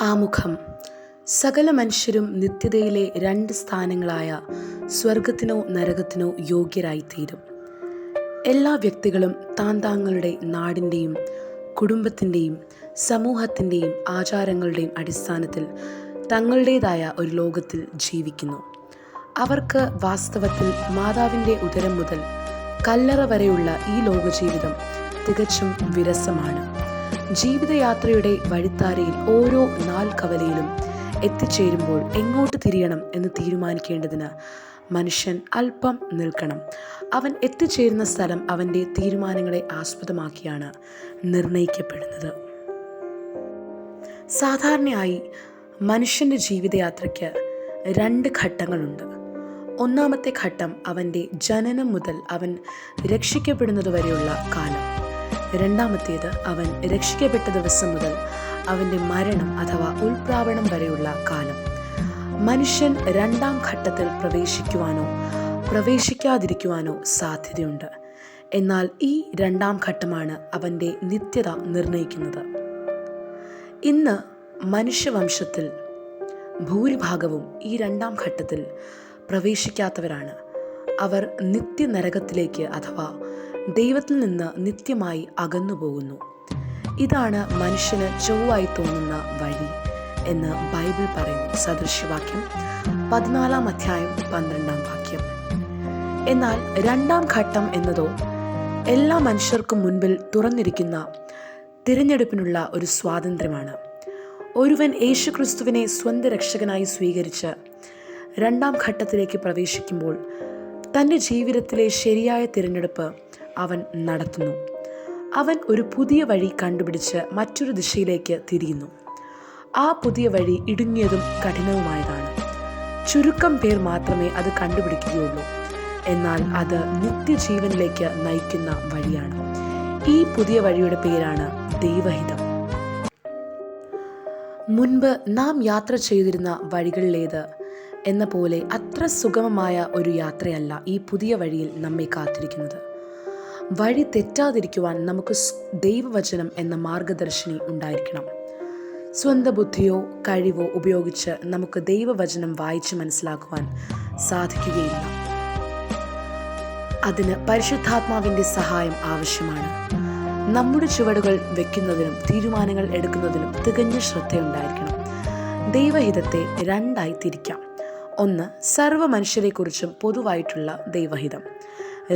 ആമുഖം. സകല മനുഷ്യരും നിത്യതയിലെ രണ്ട് സ്ഥാനങ്ങളായ സ്വർഗത്തിനോ നരകത്തിനോ യോഗ്യരായിത്തീരും. എല്ലാ വ്യക്തികളും താങ്ങളുടെ നാടിൻ്റെയും കുടുംബത്തിൻ്റെയും സമൂഹത്തിൻ്റെയും ആചാരങ്ങളുടെയും അടിസ്ഥാനത്തിൽ തങ്ങളുടേതായ ഒരു ലോകത്തിൽ ജീവിക്കുന്നു. അവർക്ക് വാസ്തവത്തിൽ മാതാവിൻ്റെ ഉദരം മുതൽ കല്ലറ വരെയുള്ള ഈ ലോകജീവിതം തികച്ചും വിരസമാണ്. ജീവിതയാത്രയുടെ വഴിത്താരയിൽ ഓരോ നാൽക്കവലയിലും എത്തിച്ചേരുമ്പോൾ എങ്ങോട്ട് തിരിയണം എന്ന് തീരുമാനിക്കേണ്ടതിന് മനുഷ്യൻ അല്പം നിൽക്കണം. അവൻ എത്തിച്ചേരുന്ന സ്ഥലം അവൻ്റെ തീരുമാനങ്ങളെ ആസ്പദമാക്കിയാണ് നിർണയിക്കപ്പെടുന്നത്. സാധാരണയായി മനുഷ്യൻ്റെ ജീവിതയാത്രയ്ക്ക് രണ്ട് ഘട്ടങ്ങളുണ്ട്. ഒന്നാമത്തെ ഘട്ടം അവൻ്റെ ജനനം മുതൽ അവൻ രക്ഷിക്കപ്പെടുന്നതുവരെയുള്ള കാലം. രണ്ടാമത്തേത് അവൻ രക്ഷിക്കപ്പെട്ട ദിവസം മുതൽ അവൻ്റെ മരണം അഥവാ ഉൾപ്രാവണം വരെയുള്ള കാലം. മനുഷ്യൻ രണ്ടാം ഘട്ടത്തിൽ പ്രവേശിക്കുവാനോ പ്രവേശിക്കാതിരിക്കുവാനോ സാധ്യതയുണ്ട്. എന്നാൽ ഈ രണ്ടാം ഘട്ടമാണ് അവൻ്റെ നിത്യത നിർണയിക്കുന്നത്. ഇന്ന് മനുഷ്യവംശത്തിൽ ഭൂരിഭാഗവും ഈ രണ്ടാം ഘട്ടത്തിൽ പ്രവേശിക്കാത്തവരാണ്. അവർ നിത്യനരകത്തിലേക്ക് അഥവാ ദൈവത്തിൽ നിന്ന് നിത്യമായി അകന്നുപോകുന്നു. ഇതാണ് മനുഷ്യന് ചൊവ്വായി തോന്നുന്ന വഴി എന്ന് ബൈബിൾ പറയുന്നു. സദൃശ്യവാക്യം 14:12. എന്നാൽ രണ്ടാം ഘട്ടം എന്നതോ എല്ലാ മനുഷ്യർക്കും മുൻപിൽ തുറന്നിരിക്കുന്ന തിരഞ്ഞെടുപ്പിനുള്ള ഒരു സ്വാതന്ത്ര്യമാണ്. ഒരുവൻ യേശുക്രിസ്തുവിനെ സ്വന്തം രക്ഷകനായി സ്വീകരിച്ച് രണ്ടാം ഘട്ടത്തിലേക്ക് പ്രവേശിക്കുമ്പോൾ തൻ്റെ ജീവിതത്തിലെ ശരിയായ തിരഞ്ഞെടുപ്പ് അവൻ നടത്തുന്നു. അവൻ ഒരു പുതിയ വഴി കണ്ടുപിടിച്ച് മറ്റൊരു ദിശയിലേക്ക് തിരിയുന്നു. ആ പുതിയ വഴി ഇടുങ്ങിയതും കഠിനവുമായതാണ്. ചുരുക്കം പേർ മാത്രമേ അത് കണ്ടുപിടിക്കുകയുള്ളൂ. എന്നാൽ അത് നിത്യജീവനിലേക്ക് നയിക്കുന്ന വഴിയാണ്. ഈ പുതിയ വഴിയുടെ പേരാണ് ദൈവഹിതം. മുൻപ് നാം യാത്ര ചെയ്തിരുന്ന വഴികളിലേത് എന്ന പോലെ അത്ര സുഗമമായ ഒരു യാത്രയല്ല ഈ പുതിയ വഴിയിൽ നമ്മെ കാത്തിരിക്കുന്നത്. വഴി തെറ്റാതിരിക്കുവാൻ നമുക്ക് ദൈവവചനം എന്ന മാർഗദർശിനി ഉണ്ടായിരിക്കണം. സ്വന്തം ബുദ്ധിയോ കഴിവോ ഉപയോഗിച്ച് നമുക്ക് ദൈവവചനം വായിച്ച് മനസ്സിലാക്കുവാൻ സാധിക്കുകയില്ല. അതിന് പരിശുദ്ധാത്മാവിൻ്റെ സഹായം ആവശ്യമാണ്. നമ്മുടെ ചുവടുകൾ വെക്കുന്നതിനും തീരുമാനങ്ങൾ എടുക്കുന്നതിനും തികഞ്ഞ ശ്രദ്ധയുണ്ടായിരിക്കണം. ദൈവഹിതത്തെ രണ്ടായി തിരിക്കാം. ഒന്ന്, സർവ്വ മനുഷ്യരെക്കുറിച്ചും പൊതുവായിട്ടുള്ള ദൈവഹിതം.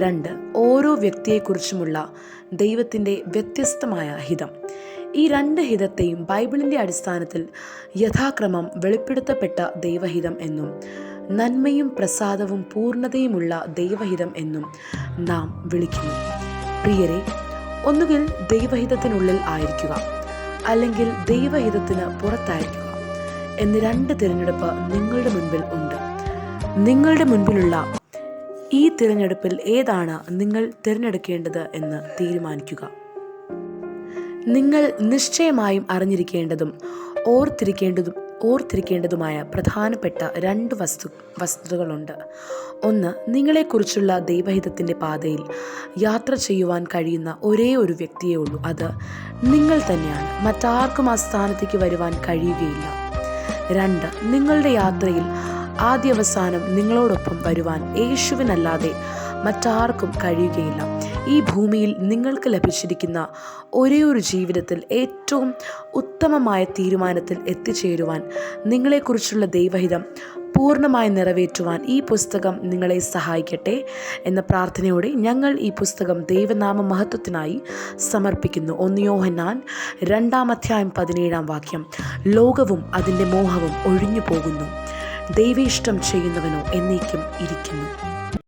രണ്ട്, ഓരോ വ്യക്തിയെക്കുറിച്ചുമുള്ള ദൈവത്തിൻ്റെ വ്യത്യസ്തമായ ഹിതം. ഈ രണ്ട് ഹിതത്തെയും ബൈബിളിൻ്റെ അടിസ്ഥാനത്തിൽ യഥാക്രമം വെളിപ്പെടുത്തപ്പെട്ട ദൈവഹിതം എന്നും നന്മയും പ്രസാദവും പൂർണ്ണതയുമുള്ള ദൈവഹിതം എന്നും നാം വിളിക്കുന്നു. പ്രിയരെ, ഒന്നുകിൽ ദൈവഹിതത്തിനുള്ളിൽ ആയിരിക്കുക, അല്ലെങ്കിൽ ദൈവഹിതത്തിന് പുറത്തായിരിക്കുക എന്ന് രണ്ട് തിരഞ്ഞെടുപ്പ് നിങ്ങളുടെ മുൻപിൽ ഉണ്ട്. നിങ്ങളുടെ മുൻപിലുള്ള ഈ തിരഞ്ഞെടുപ്പിൽ ഏതാണ് നിങ്ങൾ തിരഞ്ഞെടുക്കേണ്ടത് എന്ന് തീരുമാനിക്കുക. നിങ്ങൾ നിശ്ചയമായും അറിഞ്ഞിരിക്കേണ്ടതും ഓർത്തിരിക്കേണ്ടതുമായ പ്രധാനപ്പെട്ട രണ്ട് വസ്തുതകളുണ്ട്. ഒന്ന്, നിങ്ങളെക്കുറിച്ചുള്ള ദൈവഹിതത്തിൻ്റെ പാതയിൽ യാത്ര ചെയ്യുവാൻ കഴിയുന്ന ഒരേ ഒരു വ്യക്തിയേ ഉള്ളൂ. അത് നിങ്ങൾ തന്നെയാണ്. മറ്റാർക്കും ആ സ്ഥാനത്തേക്ക് വരുവാൻ കഴിയുകയില്ല. രണ്ട്, നിങ്ങളുടെ യാത്രയിൽ ആദ്യാവസാനം നിങ്ങളോടൊപ്പം വരുവാൻ യേശുവിനല്ലാതെ മറ്റാർക്കും കഴിയുകയില്ല. ഈ ഭൂമിയിൽ നിങ്ങൾക്ക് ലഭിച്ചിരിക്കുന്ന ഒരേ ഒരു ജീവിതത്തിൽ ഏറ്റവും ഉത്തമമായ തീരുമാനത്തിൽ എത്തിച്ചേരുവാൻ നിങ്ങളെക്കുറിച്ചുള്ള ദൈവഹിതം പൂർണ്ണമായി നിറവേറ്റുവാൻ ഈ പുസ്തകം നിങ്ങളെ സഹായിക്കട്ടെ എന്ന പ്രാർത്ഥനയോടെ ഞങ്ങൾ ഈ പുസ്തകം ദൈവനാമ മഹത്വത്തിനായി സമർപ്പിക്കുന്നു. 1 യോഹന്നാൻ 2:17. ലോകവും അതിൻ്റെ മോഹവും ഒഴിഞ്ഞു പോകുന്നു, ദൈവേഷ്ടം ചെയ്യുന്നവനോ എന്നേക്കും ഇരിക്കുന്നു.